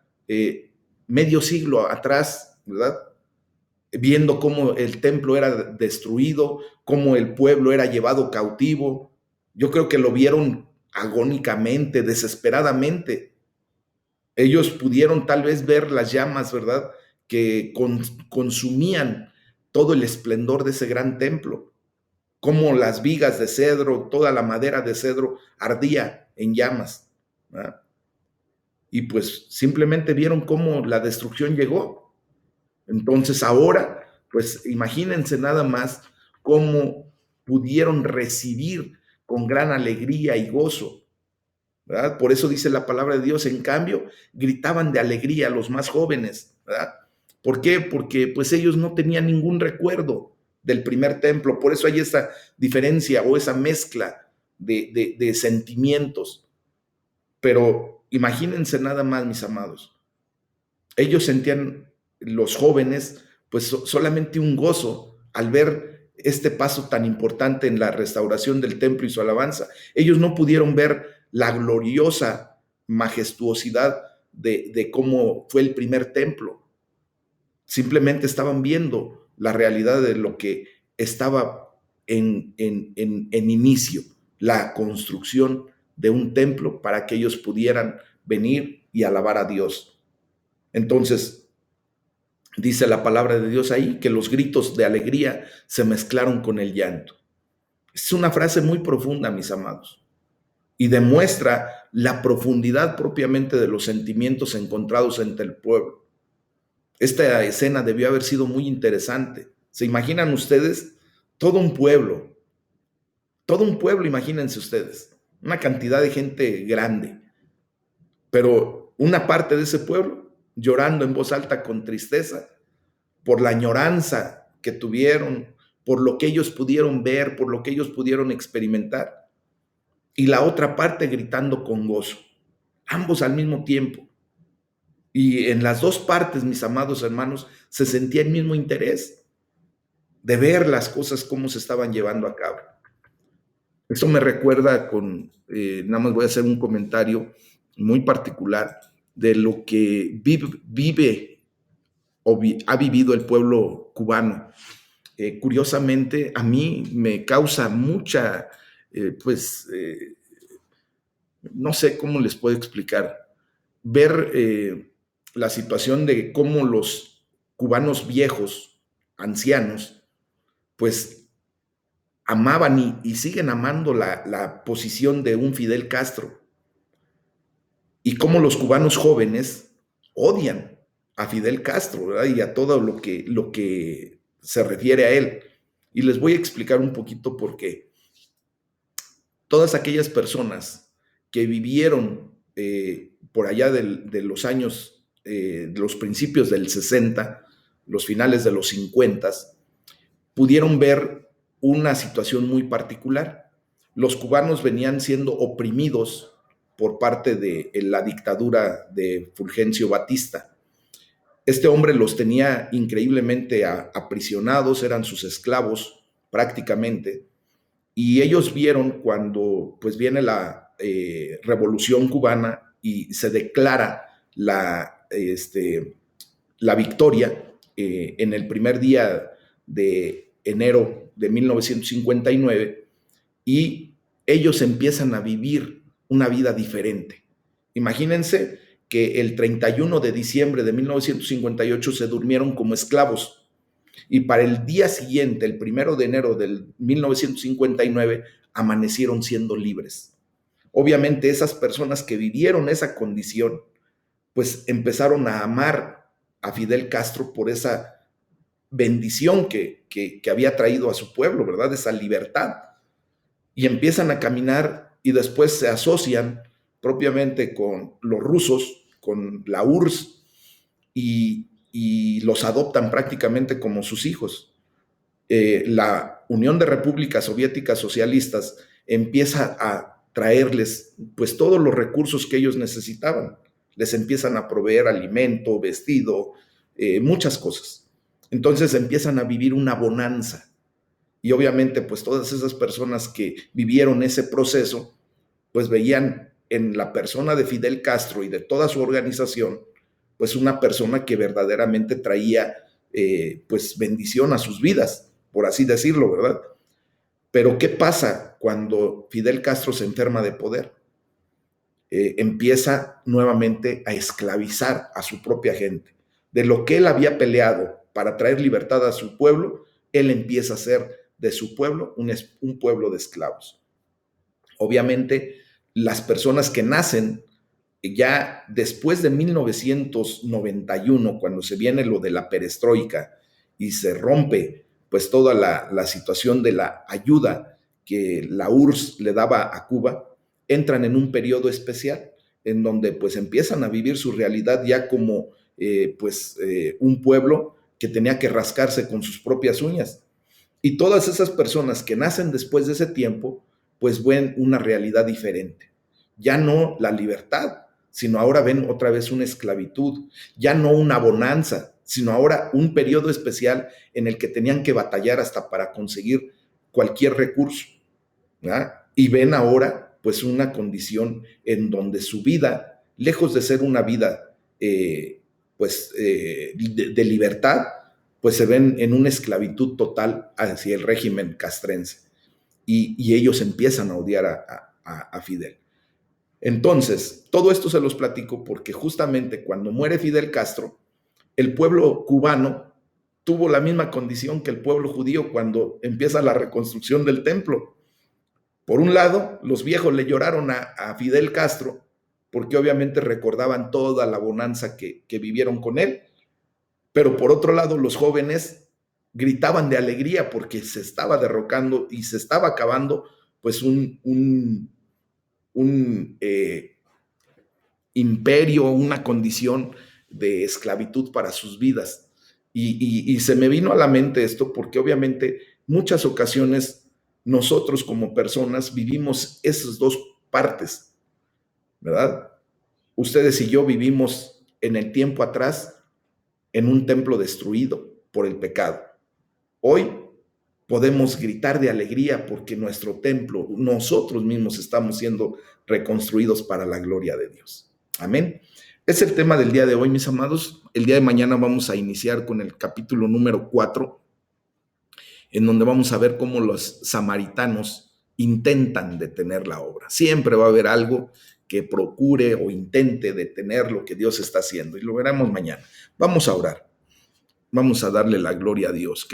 medio siglo atrás, ¿verdad? Viendo cómo el templo era destruido, cómo el pueblo era llevado cautivo. Yo creo que lo vieron agónicamente, desesperadamente. Ellos pudieron tal vez ver las llamas, ¿verdad? Que consumían todo el esplendor de ese gran templo, cómo las vigas de cedro, toda la madera de cedro ardía en llamas, ¿verdad? Y pues simplemente vieron cómo la destrucción llegó. Entonces ahora, pues imagínense nada más cómo pudieron recibir con gran alegría y gozo, ¿verdad? Por eso dice la palabra de Dios, en cambio, gritaban de alegría los más jóvenes, ¿verdad? ¿Por qué? Porque pues ellos no tenían ningún recuerdo del primer templo, por eso hay esa diferencia o esa mezcla de sentimientos. Pero imagínense nada más, mis amados, ellos sentían, los jóvenes, pues solamente un gozo al ver este paso tan importante en la restauración del templo y su alabanza. Ellos no pudieron ver la gloriosa majestuosidad de cómo fue el primer templo. Simplemente estaban viendo la realidad de lo que estaba en inicio, la construcción de un templo para que ellos pudieran venir y alabar a Dios. Entonces, dice la palabra de Dios ahí que los gritos de alegría se mezclaron con el llanto. Es una frase muy profunda, mis amados, y demuestra la profundidad propiamente de los sentimientos encontrados entre el pueblo. Esta escena debió haber sido muy interesante. ¿Se imaginan ustedes? Todo un pueblo, imagínense ustedes, una cantidad de gente grande, pero una parte de ese pueblo llorando en voz alta con tristeza por la añoranza que tuvieron, por lo que ellos pudieron ver, por lo que ellos pudieron experimentar, y la otra parte gritando con gozo, ambos al mismo tiempo. Y en las dos partes, mis amados hermanos, se sentía el mismo interés de ver las cosas cómo se estaban llevando a cabo. Esto me recuerda nada más voy a hacer un comentario muy particular de lo que vive o ha vivido el pueblo cubano. Curiosamente, a mí me causa mucha, pues, no sé cómo les puedo explicar, ver la situación de cómo los cubanos viejos, ancianos, pues amaban y siguen amando la posición de un Fidel Castro, y cómo los cubanos jóvenes odian a Fidel Castro, ¿verdad? Y a todo lo que se refiere a él. Y les voy a explicar un poquito por qué. Todas aquellas personas que vivieron por allá de los años, de los principios del 60, los finales de los 50, pudieron ver una situación muy particular. Los cubanos venían siendo oprimidos por parte de la dictadura de Fulgencio Batista. Este hombre los tenía increíblemente aprisionados, eran sus esclavos prácticamente, y ellos vieron cuando pues viene la Revolución Cubana y se declara la victoria en el primer día de enero de 1959, y ellos empiezan a vivir una vida diferente. Imagínense que el 31 de diciembre de 1958 se durmieron como esclavos y para el día siguiente, el 1 de enero del 1959, amanecieron siendo libres. Obviamente esas personas que vivieron esa condición, pues empezaron a amar a Fidel Castro por esa bendición que había traído a su pueblo, ¿verdad? Esa libertad. Y empiezan a caminar y después se asocian propiamente con los rusos, con la URSS, y los adoptan prácticamente como sus hijos. La Unión de Repúblicas Soviéticas Socialistas empieza a traerles pues todos los recursos que ellos necesitaban. Les empiezan a proveer alimento, vestido, muchas cosas. Entonces empiezan a vivir una bonanza. Y obviamente pues todas esas personas que vivieron ese proceso pues veían en la persona de Fidel Castro y de toda su organización pues una persona que verdaderamente traía pues bendición a sus vidas, por así decirlo, ¿verdad? Pero ¿qué pasa cuando Fidel Castro se enferma de poder? Empieza nuevamente a esclavizar a su propia gente. De lo que él había peleado para traer libertad a su pueblo, él empieza a hacer de su pueblo un pueblo de esclavos. Obviamente, las personas que nacen ya después de 1991, cuando se viene lo de la perestroika y se rompe pues toda la situación de la ayuda que la URSS le daba a Cuba, entran en un periodo especial en donde pues empiezan a vivir su realidad ya como un pueblo que tenía que rascarse con sus propias uñas. Y todas esas personas que nacen después de ese tiempo, pues ven una realidad diferente. Ya no la libertad, sino ahora ven otra vez una esclavitud. Ya no una bonanza, sino ahora un periodo especial en el que tenían que batallar hasta para conseguir cualquier recurso, ¿verdad? Y ven ahora pues una condición en donde su vida, lejos de ser una vida de libertad, pues se ven en una esclavitud total hacia el régimen castrense. Y ellos empiezan a odiar a Fidel. Entonces, todo esto se los platico porque justamente cuando muere Fidel Castro, el pueblo cubano tuvo la misma condición que el pueblo judío cuando empieza la reconstrucción del templo. Por un lado, los viejos le lloraron a Fidel Castro porque obviamente recordaban toda la bonanza que vivieron con él, pero por otro lado, los jóvenes gritaban de alegría porque se estaba derrocando y se estaba acabando pues un imperio, una condición de esclavitud para sus vidas. Y se me vino a la mente esto porque obviamente muchas ocasiones nosotros como personas vivimos esas dos partes, ¿verdad? Ustedes y yo vivimos en el tiempo atrás en un templo destruido por el pecado. Hoy podemos gritar de alegría porque nuestro templo, nosotros mismos estamos siendo reconstruidos para la gloria de Dios. Amén. Es el tema del día de hoy, mis amados. El día de mañana vamos a iniciar con el capítulo número 4, en donde vamos a ver cómo los samaritanos intentan detener la obra. Siempre va a haber algo que procure o intente detener lo que Dios está haciendo, y lo veremos mañana. Vamos a orar. Vamos a darle la gloria a Dios.